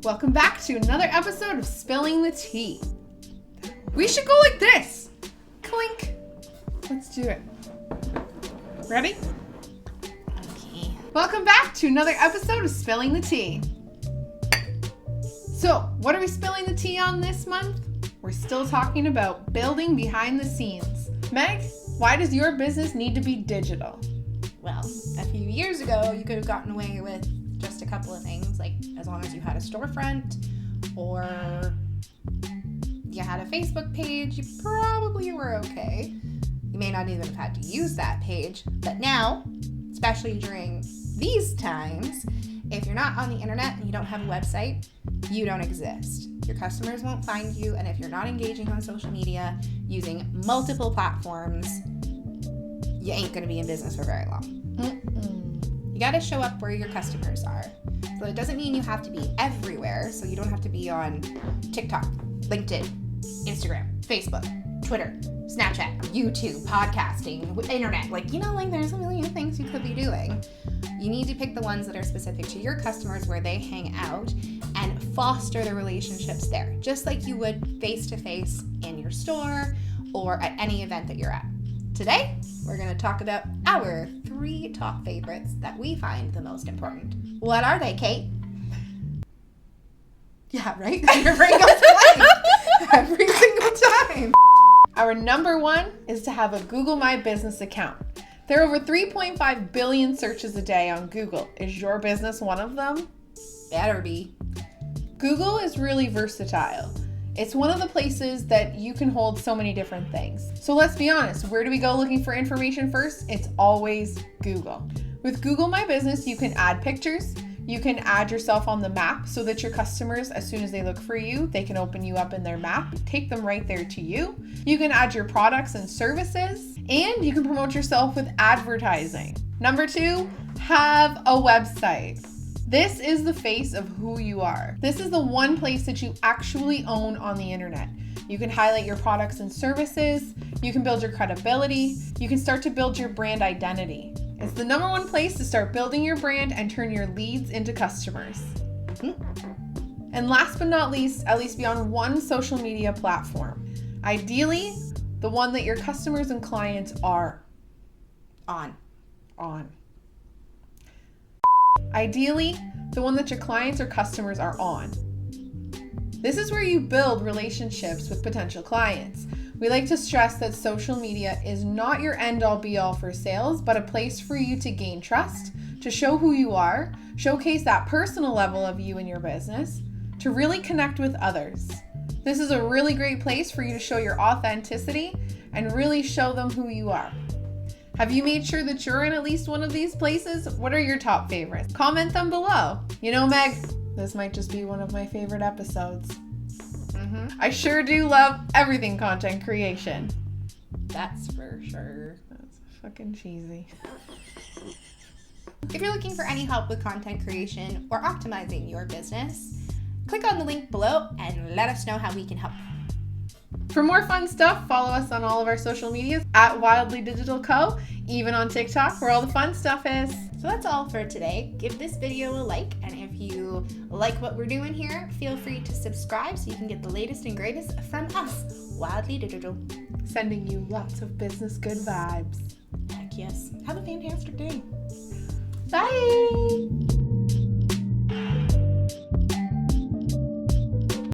Welcome back to another episode of Spilling the Tea. We should go like this. Clink. Let's do it. Ready? Okay. Welcome back to another episode of Spilling the Tea. So, what are we spilling the tea on this month? We're still talking about building behind the scenes. Meg, why does your business need to be digital? Well, a few years ago, you could have gotten away with just a couple of things, like as long as you had a storefront or you had a Facebook page, you probably were okay. You may not even have had to use that page, but now, especially during these times, if you're not on the internet and you don't have a website, you don't exist. Your customers won't find you, and if you're not engaging on social media using multiple platforms, you ain't gonna be in business for very long. You gotta show up where your customers are. So it doesn't mean you have to be everywhere, so you don't have to be on TikTok, LinkedIn, Instagram, Facebook, Twitter, Snapchat, YouTube, podcasting, internet. There's a million things you could be doing. You need to pick the ones that are specific to your customers where they hang out and foster the relationships there, just like you would face-to-face in your store or at any event that you're at. Today, we're going to talk about our 3 top favorites that we find the most important. What are they, Kate? Yeah, right? Your brain goes blank every single time. Our number 1 is to have a Google My Business account. There are over 3.5 billion searches a day on Google. Is your business one of them? Better be. Google is really versatile. It's one of the places that you can hold so many different things. So let's be honest, where do we go looking for information first? It's always Google. With Google My Business, you can add pictures. You can add yourself on the map so that your customers, as soon as they look for you, they can open you up in their map, take them right there to you. You can add your products and services, and you can promote yourself with advertising. Number 2, have a website. This is the face of who you are. This is the one place that you actually own on the internet. You can highlight your products and services. You can build your credibility. You can start to build your brand identity. It's the number 1 place to start building your brand and turn your leads into customers. And last but not least, at least be on one social media platform. Ideally, the one that your customers and clients are on. Ideally, the one that your clients or customers are on. This is where you build relationships with potential clients. We like to stress that social media is not your end-all be-all for sales, but a place for you to gain trust, to show who you are, showcase that personal level of you and your business, to really connect with others. This is a really great place for you to show your authenticity and really show them who you are. Have you made sure that you're in at least one of these places? What are your top favorites? Comment them below. You know, Meg, this might just be one of my favorite episodes. I sure do love everything content creation. That's for sure. That's fucking cheesy. If you're looking for any help with content creation or optimizing your business, click on the link below and let us know how we can help. For more fun stuff, follow us on all of our social medias at Wildly Digital Co., even on TikTok where all the fun stuff is. So that's all for today. Give this video a like, and if you like what we're doing here, feel free to subscribe so you can get the latest and greatest from us, Wildly Digital. Sending you lots of business good vibes. Heck yes. Have a fantastic day. Bye!